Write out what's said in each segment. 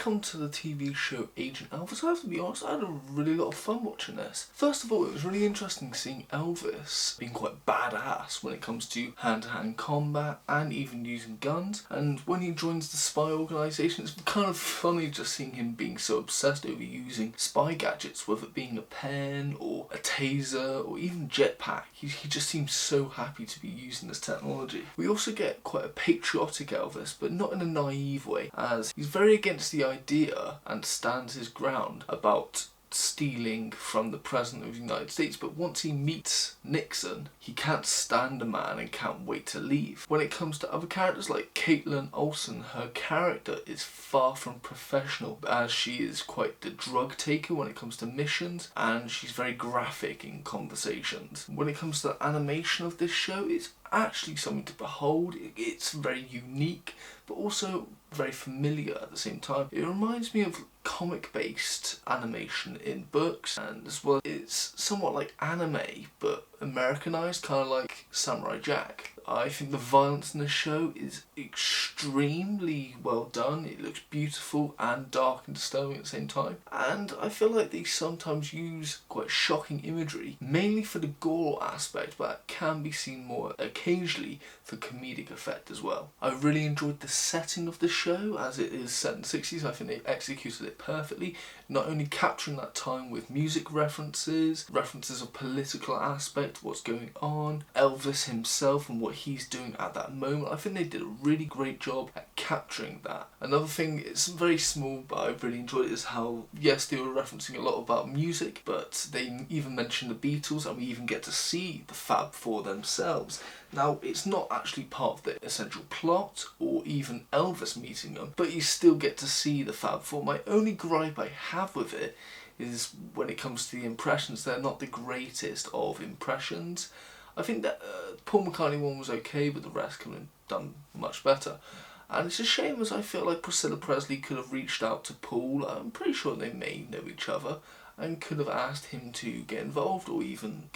comes to the TV show Agent Elvis, I have to be honest, I had a really lot of fun watching this. First of all, it was really interesting seeing Elvis being quite badass when it comes to hand-to-hand combat and even using guns. And when he joins the spy organisation, it's kind of funny just seeing him being so obsessed over using spy gadgets, whether it being a pen or a taser or even jetpack. He just seems so happy to be using this technology. We also get quite a patriotic Elvis, but not in a naive way, as he's very against the idea and stands his ground about stealing from the President of the United States, but once he meets Nixon, he can't stand the man and can't wait to leave. When it comes to other characters like Caitlin Olsen, her character is far from professional, as she is quite the drug taker when it comes to missions, and she's very graphic in conversations. When it comes to the animation of this show, it's actually something to behold. It's very unique, but also very familiar at the same time. It reminds me of comic-based animation in books, and as well it's somewhat like anime but Americanized, kind of like Samurai Jack. I think the violence in the show is extremely well done. It looks beautiful and dark and disturbing at the same time, and I feel like they sometimes use quite shocking imagery, mainly for the gore aspect, but can be seen more occasionally for comedic effect as well. I really enjoyed the setting of the show, as it is set in the 60s. I think they executed it perfectly, not only capturing that time with music references of political aspect, what's going on, Elvis himself and what he's doing at that moment. I think they did a really great job at capturing that. Another thing, it's very small but I really enjoyed it, is how, yes, they were referencing a lot about music, but they even mentioned the Beatles, and we even get to see the Fab Four themselves. Now, it's not actually part of the essential plot or even Elvis meeting them, but you still get to see the Fab Four. My only gripe I have with it is when it comes to the impressions, they're not the greatest of impressions. I think that Paul McCartney one was okay, but the rest could have done much better. And it's a shame, as I feel like Pricilla Presley could have reached out to Paul. I'm pretty sure they may know each other, and could have asked him to get involved, or even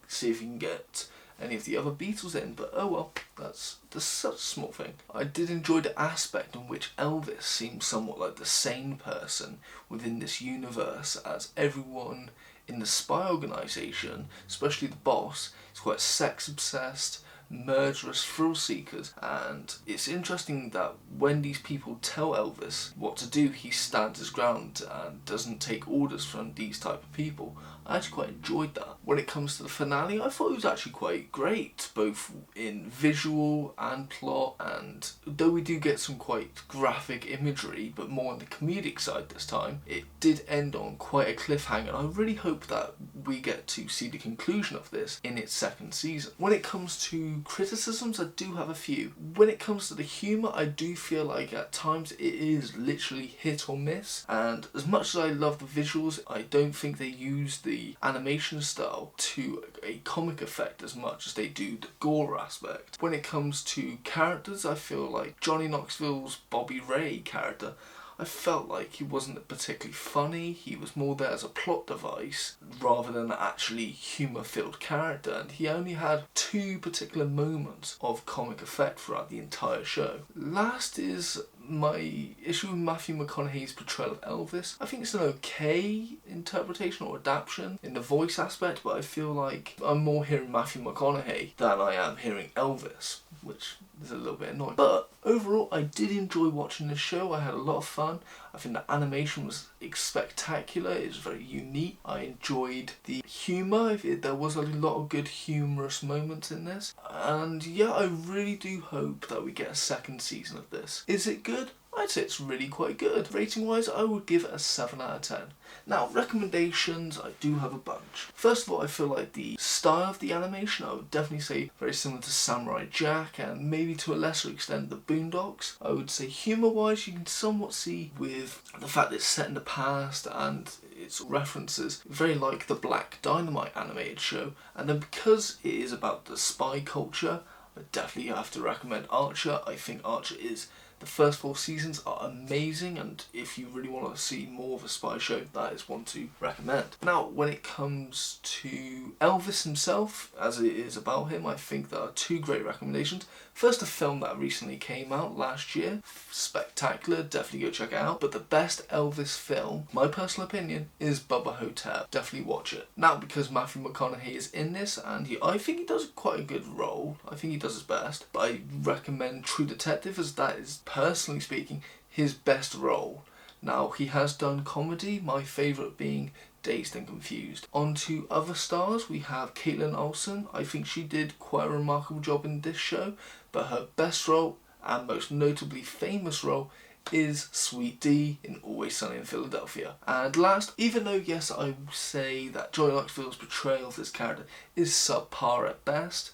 see if he can get any of the other Beatles in, but oh well, that's such a small thing. I did enjoy the aspect in which Elvis seems somewhat like the sane person within this universe, as everyone in the spy organisation, especially the boss, is quite sex obsessed, murderous thrill seekers, and it's interesting that when these people tell Elvis what to do, he stands his ground and doesn't take orders from these type of people. I actually quite enjoyed that. When it comes to the finale, I thought it was actually quite great, both in visual and plot, and though we do get some quite graphic imagery, but more on the comedic side this time, it did end on quite a cliffhanger, and I really hope that we get to see the conclusion of this in its second season. When it comes to criticisms, I do have a few. When it comes to the humour, I do feel like at times it is literally hit or miss, and as much as I love the visuals, I don't think they use the animation style to a comic effect as much as they do the gore aspect. When it comes to characters, I feel like Johnny Knoxville's Bobby Ray character, I felt like he wasn't particularly funny. He was more there as a plot device rather than an actually humour-filled character, and he only had 2 particular moments of comic effect throughout the entire show. Last is my issue with Matthew McConaughey's portrayal of Elvis. I think it's an okay interpretation or adaptation in the voice aspect, but I feel like I'm more hearing Matthew McConaughey than I am hearing Elvis, which is a little bit annoying. But overall, I did enjoy watching this show. I had a lot of fun. I think the animation was spectacular. It was very unique. I enjoyed the humour. There was a lot of good humorous moments in this. And yeah, I really do hope that we get a second season of this. Is it good? I'd say it's really quite good. Rating wise, I would give it a 7 out of 10. Now, recommendations, I do have a bunch. First of all, I feel like the style of the animation, I would definitely say very similar to Samurai Jack, and maybe to a lesser extent the Boondocks. I would say humour wise, you can somewhat see with the fact that it's set in the past and its references very like the Black Dynamite animated show, and then because it is about the spy culture, I definitely have to recommend Archer. I think Archer is The first 4 seasons are amazing, and if you really want to see more of a spy show, that is one to recommend. Now, when it comes to Elvis himself, as it is about him, I think there are 2 great recommendations. First, a film that recently came out last year, spectacular, definitely go check it out. But the best Elvis film, my personal opinion, is Bubba Ho-Tep. Definitely watch it. Now, because Matthew McConaughey is in this, and I think he does quite a good role. I think he does his best. But I recommend True Detective, as that is, personally speaking, his best role. Now, he has done comedy, my favourite being Dazed and Confused. On to other stars, we have Caitlin Olsen. I think she did quite a remarkable job in this show, but her best role, and most notably famous role, is Sweet D in Always Sunny in Philadelphia. And last, even though yes, I would say that Johnny Knoxville's portrayal of this character is subpar at best,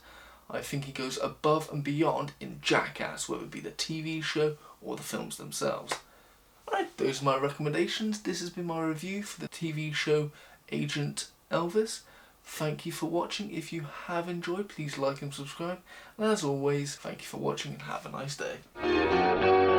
I think he goes above and beyond in Jackass, whether it be the TV show or the films themselves. Alright, those are my recommendations. This has been my review for the TV show Agent Elvis. Thank you for watching. If you have enjoyed, please like and subscribe. And as always, thank you for watching and have a nice day.